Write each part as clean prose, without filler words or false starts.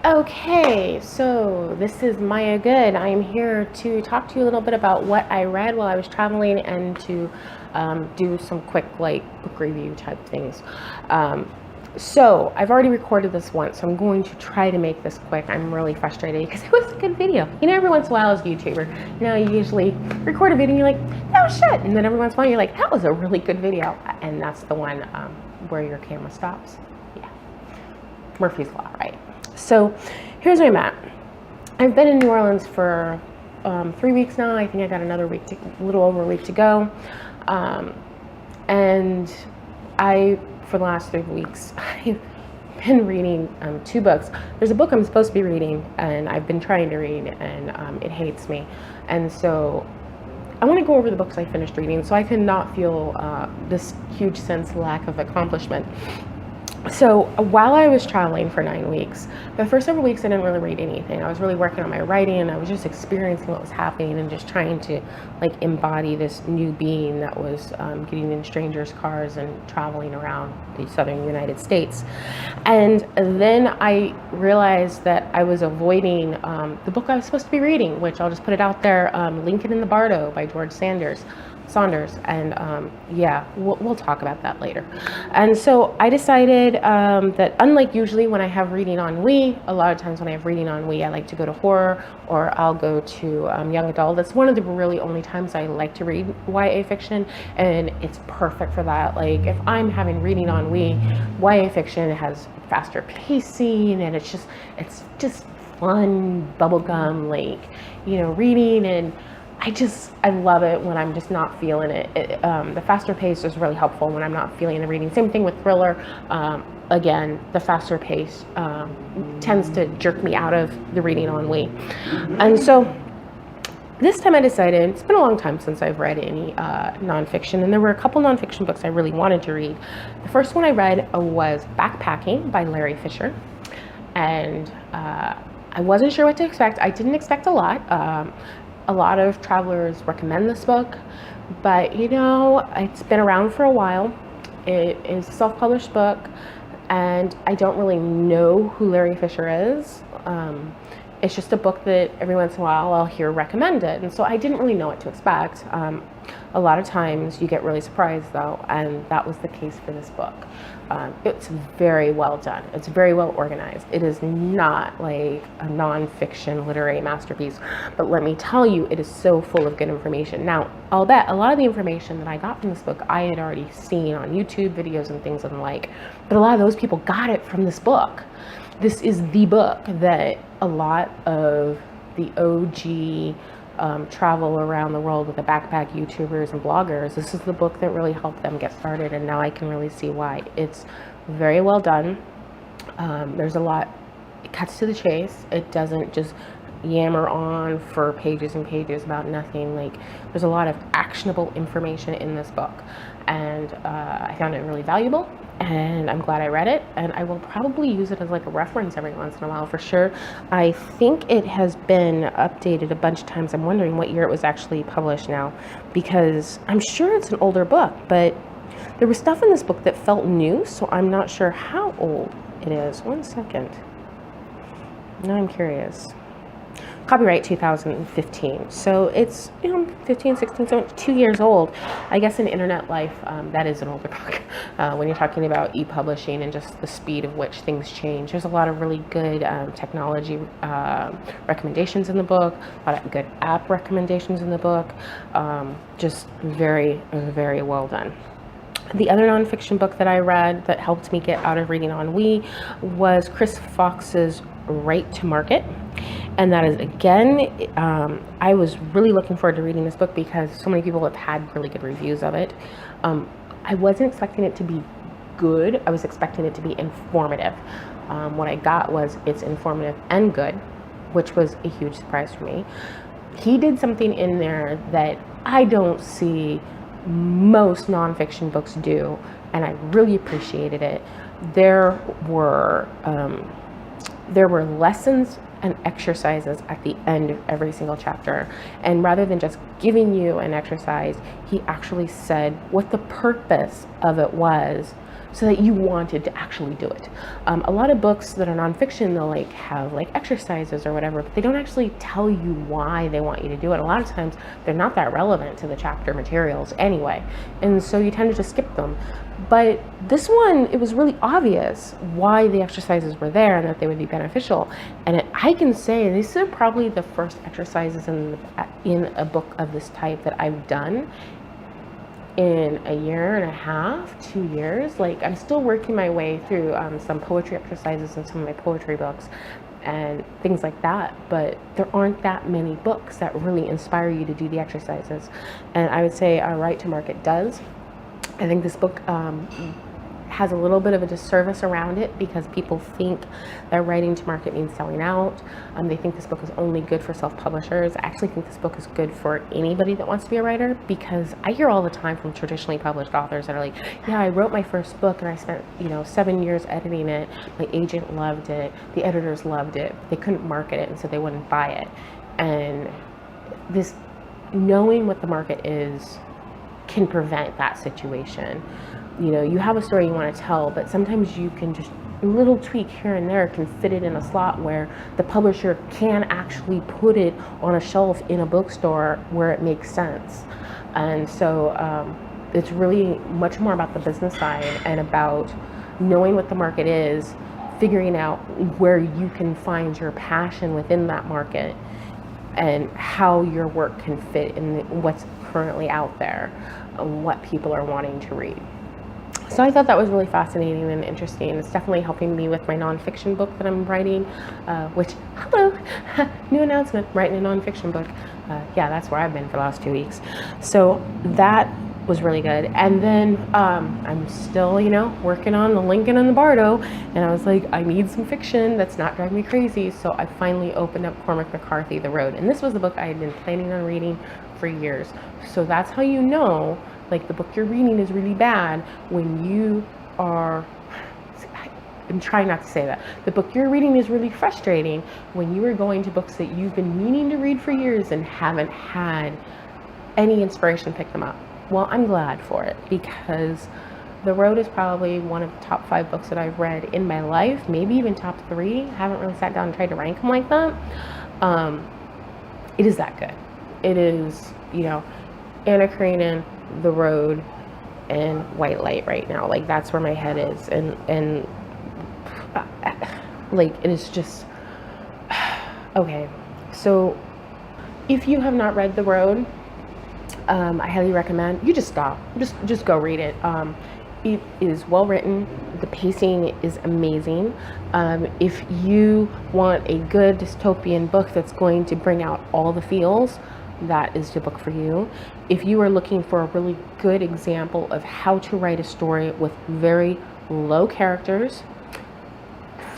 Okay, so this is Maya Good. I'm here to talk to you a little bit about what I read while I was traveling and to do some quick book review type things. So I've already recorded this once, so I'm going to try to make this quick. I'm really frustrated because it was a good video. Every once in a while as a YouTuber, you usually record a video and you're like, that was shit. And then every once in a while you're like, that was a really good video. And that's the one where your camera stops. Yeah, Murphy's Law, right? So here's where I'm at. I've been in New Orleans for 3 weeks now. I think I got another week, a little over a week to go. And for the last 3 weeks, I've been reading 2 books. There's a book I'm supposed to be reading, and I've been trying to read, and it hates me. And so I want to go over the books I finished reading so I can not feel this huge sense of lack of accomplishment. So while I was traveling for 9 weeks, the first several weeks I didn't really read anything. I was really working on my writing, and I was just experiencing what was happening and just trying to embody this new being that was getting in strangers' cars and traveling around the southern United States. And then I realized that I was avoiding the book I was supposed to be reading, which I'll just put it out there, Lincoln in the Bardo by George Saunders. And we'll talk about that later. And so I decided that unlike usually when I have reading ennui, a lot of times when I have reading ennui, I like to go to horror or I'll go to young adult. That's one of the really only times I like to read YA fiction, and it's perfect for that. If I'm having reading ennui, YA fiction has faster pacing, and it's just fun bubblegum reading, and I love it when I'm just not feeling it. The faster pace is really helpful when I'm not feeling the reading. Same thing with thriller. Again, the faster pace tends to jerk me out of the reading ennui. And so this time I decided, it's been a long time since I've read any nonfiction, and there were a couple nonfiction books I really wanted to read. The first one I read was Backpacking by Larry Fisher. And I wasn't sure what to expect. I didn't expect a lot. A lot of travelers recommend this book, but it's been around for a while. It is a self-published book, and I don't really know who Larry Fisher is. It's just a book that every once in a while I'll hear recommended, and so I didn't really know what to expect. A lot of times you get really surprised though, and that was the case for this book. It's very well done. It's very well organized. It is not like a nonfiction literary masterpiece, but let me tell you, it is so full of good information. Now, I'll bet a lot of the information that I got from this book I had already seen on YouTube videos and things and but a lot of those people got it from this book. This is the book that a lot of the OG travel around the world with the backpack YouTubers and bloggers, this is the book that really helped them get started, and now I can really see why. It's very well done. There's a lot, it cuts to the chase. It doesn't just yammer on for pages and pages about nothing. There's a lot of actionable information in this book, and I found it really valuable, and I'm glad I read it, and I will probably use it as a reference every once in a while for sure. I think it has been updated a bunch of times. I'm wondering what year it was actually published now, because I'm sure it's an older book, but there was stuff in this book that felt new, so I'm not sure how old it is. 1 second. Now I'm curious. Copyright 2015. So it's 15, 16, 17, 2 years old. I guess in internet life, that is an older book. When you're talking about e-publishing and just the speed of which things change, there's a lot of really good technology recommendations in the book, a lot of good app recommendations in the book. Just very, very well done. The other nonfiction book that I read that helped me get out of reading ennui was Chris Fox's Right to Market. And that is, again, I was really looking forward to reading this book because so many people have had really good reviews of it. I wasn't expecting it to be good. I was expecting it to be informative. What I got was it's informative and good, which was a huge surprise for me. He did something in there that I don't see most nonfiction books do, and I really appreciated it. There were lessons and exercises at the end of every single chapter, and rather than just giving you an exercise, he actually said what the purpose of it was, so that you wanted to actually do it. A lot of books that are nonfiction, they'll like have like exercises or whatever, but they don't actually tell you why they want you to do it. A lot of times they're not that relevant to the chapter materials anyway, and so you tend to just skip them. But this one, it was really obvious why the exercises were there and that they would be beneficial. And I can say these are probably the first exercises in a book of this type that I've done in a year and a half, 2 years. Like, I'm still working my way through some poetry exercises in some of my poetry books and things like that, but there aren't that many books that really inspire you to do the exercises. And I would say Our Right to Market does. I think this book has a little bit of a disservice around it because people think that writing to market means selling out. They think this book is only good for self-publishers. I actually think this book is good for anybody that wants to be a writer, because I hear all the time from traditionally published authors that are like, yeah, I wrote my first book and I spent 7 years editing it. My agent loved it. The editors loved it. They couldn't market it, and so they wouldn't buy it. And this knowing what the market is can prevent that situation. You have a story you want to tell, but sometimes you can just, a little tweak here and there can fit it in a slot where the publisher can actually put it on a shelf in a bookstore where it makes sense. And so it's really much more about the business side and about knowing what the market is, figuring out where you can find your passion within that market and how your work can fit in what's currently out there, what people are wanting to read. So I thought that was really fascinating and interesting. It's definitely helping me with my nonfiction book that I'm writing, which, hello, new announcement, writing a nonfiction book. Yeah, that's where I've been for the last 2 weeks. So that was really good. And then I'm still, working on the Lincoln and the Bardo, and I was like, I need some fiction that's not driving me crazy. So I finally opened up Cormac McCarthy, The Road. And this was the book I had been planning on reading for years. So that's how you know, like, the book you're reading is really bad when you are, I'm trying not to say that. The book you're reading is really frustrating when you are going to books that you've been meaning to read for years and haven't had any inspiration to pick them up. Well, I'm glad for it, because The Road is probably one of the top 5 books that I've read in my life, maybe even top 3. I haven't really sat down and tried to rank them like that. It is that good. It is, Anna Karenina, The Road, and White Light right now. Like, that's where my head is. And like, it is just, okay. So if you have not read The Road, I highly recommend you just stop, just go read it. It is well written. The pacing is amazing. If you want a good dystopian book that's going to bring out all the feels, that is the book for you. If you are looking for a really good example of how to write a story with very low characters,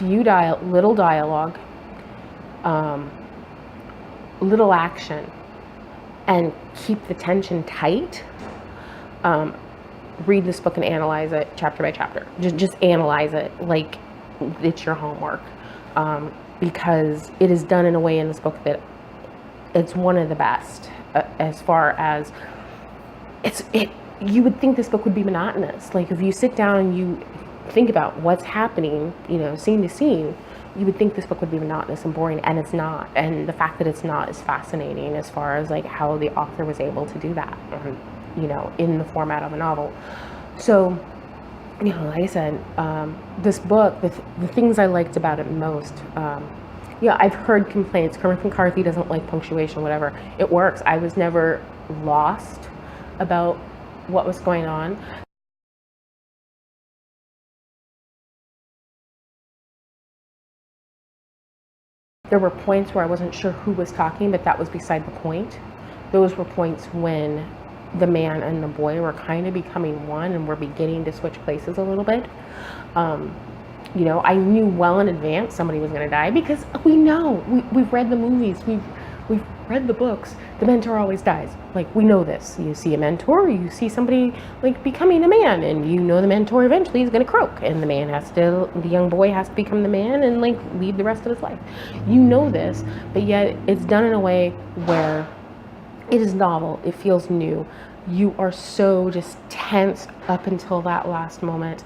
little dialogue, little action, and keep the tension tight, read this book and analyze it chapter by chapter. Just analyze it like it's your homework, because it is done in a way in this book that it's one of the best, as far as you would think this book would be monotonous. Like, if you sit down and you think about what's happening, scene to scene, you would think this book would be monotonous and boring, and it's not. And the fact that it's not is fascinating, as far as like how the author was able to do that, in the format of a novel. So, like I said, this book, the things I liked about it most, I've heard complaints. Cormac McCarthy doesn't like punctuation, whatever. It works. I was never lost about what was going on. There were points where I wasn't sure who was talking, but that was beside the point. Those were points when the man and the boy were kind of becoming one and were beginning to switch places a little bit. I knew well in advance somebody was going to die, because we know, we've read the movies, we've read the books, the mentor always dies. Like, we know this. You see a mentor, you see somebody like becoming a man, and the mentor eventually is going to croak, and the young boy has to become the man and like lead the rest of his life. You know this, but yet it's done in a way where it is novel, it feels new. You are so just tense up until that last moment.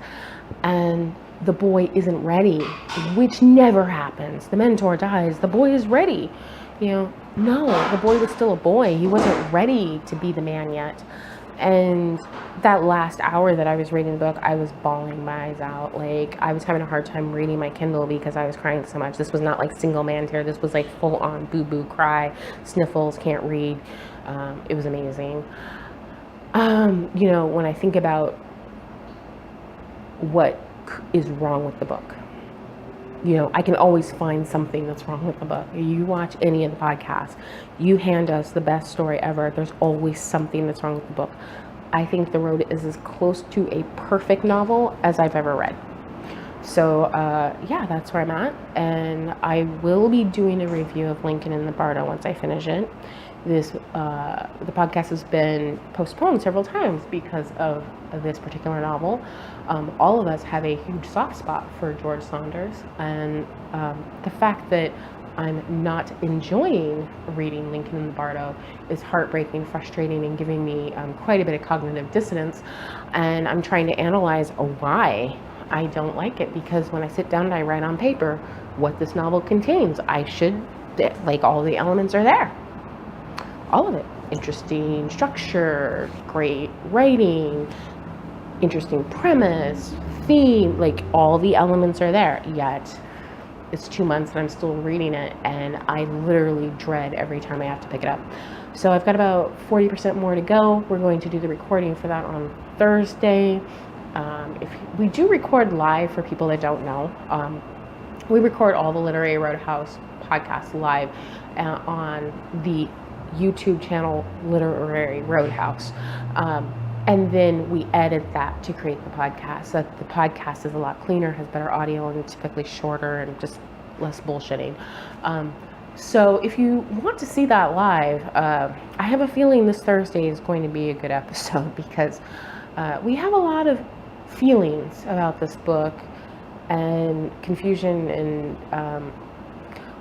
and the boy isn't ready, which never happens. The mentor dies, the boy is ready. No, the boy was still a boy. He wasn't ready to be the man yet. And that last hour that I was reading the book, I was bawling my eyes out. Like, I was having a hard time reading my Kindle because I was crying so much. This was not like single man tear. This was like full on boo-boo cry, sniffles, can't read. It was amazing. When I think about what is wrong with the book, I can always find something that's wrong with the book. You watch any of the podcasts, you hand us the best story ever, there's always something that's wrong with the book. I think The Road is as close to a perfect novel as I've ever read. So yeah, that's where I'm at, and I will be doing a review of Lincoln in the Bardo once I finish it. The podcast has been postponed several times because of this particular novel. All of us have a huge soft spot for George Saunders, and the fact that I'm not enjoying reading Lincoln in the Bardo is heartbreaking, frustrating, and giving me quite a bit of cognitive dissonance. And I'm trying to analyze why I don't like it, because when I sit down and I write on paper what this novel contains, all the elements are there. All of it. Interesting structure, great writing, interesting premise, theme, all the elements are there. Yet it's 2 months and I'm still reading it, and I literally dread every time I have to pick it up. So I've got about 40% more to go. We're going to do the recording for that on Thursday. If we do record live, for people that don't know, we record all the Literary Roadhouse podcasts live on the YouTube channel Literary Roadhouse, and then we edit that to create the podcast, so that the podcast is a lot cleaner, has better audio, and typically shorter and just less bullshitting. So if you want to see that live, I have a feeling this Thursday is going to be a good episode, because we have a lot of feelings about this book and confusion, and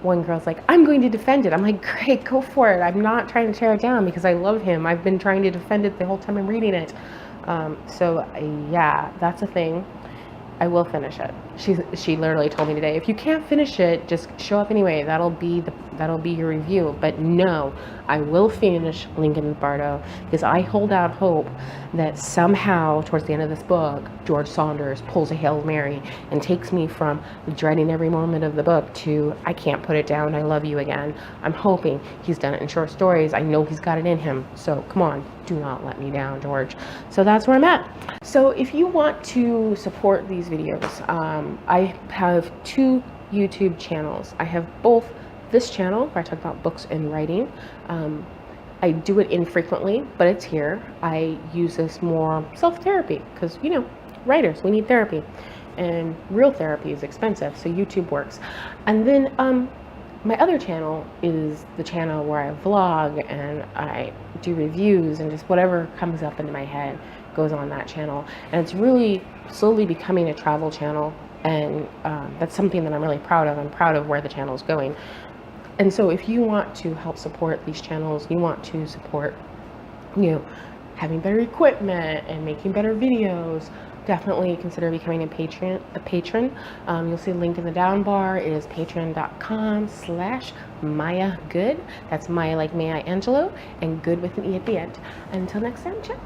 one girl's like, I'm going to defend it. I'm like, great, go for it. I'm not trying to tear it down because I love him. I've been trying to defend it the whole time I'm reading it. Yeah, that's a thing. I will finish it. She literally told me today, if you can't finish it, just show up anyway. That'll be your review. But no, I will finish Lincoln in the Bardo, because I hold out hope that somehow towards the end of this book, George Saunders pulls a Hail Mary and takes me from dreading every moment of the book to I can't put it down, I love you again. I'm hoping. He's done it in short stories. I know he's got it in him. So come on, do not let me down, George. So that's where I'm at. So if you want to support these videos, I have 2 YouTube channels. I have both this channel where I talk about books and writing. I do it infrequently, but it's here. I use this more self-therapy because, writers, we need therapy, and real therapy is expensive, so YouTube works. And then my other channel is the channel where I vlog and I do reviews, and just whatever comes up into my head goes on that channel. And it's really slowly becoming a travel channel, and that's something that I'm really proud of. I'm proud of where the channel is going. And so if you want to help support these channels, you want to support, having better equipment and making better videos, definitely consider becoming a patron. You'll see a link in the down bar. It is patreon.com/Maya Good. That's Maya like Maya Angelou, and good with an E at the end. Until next time, ciao.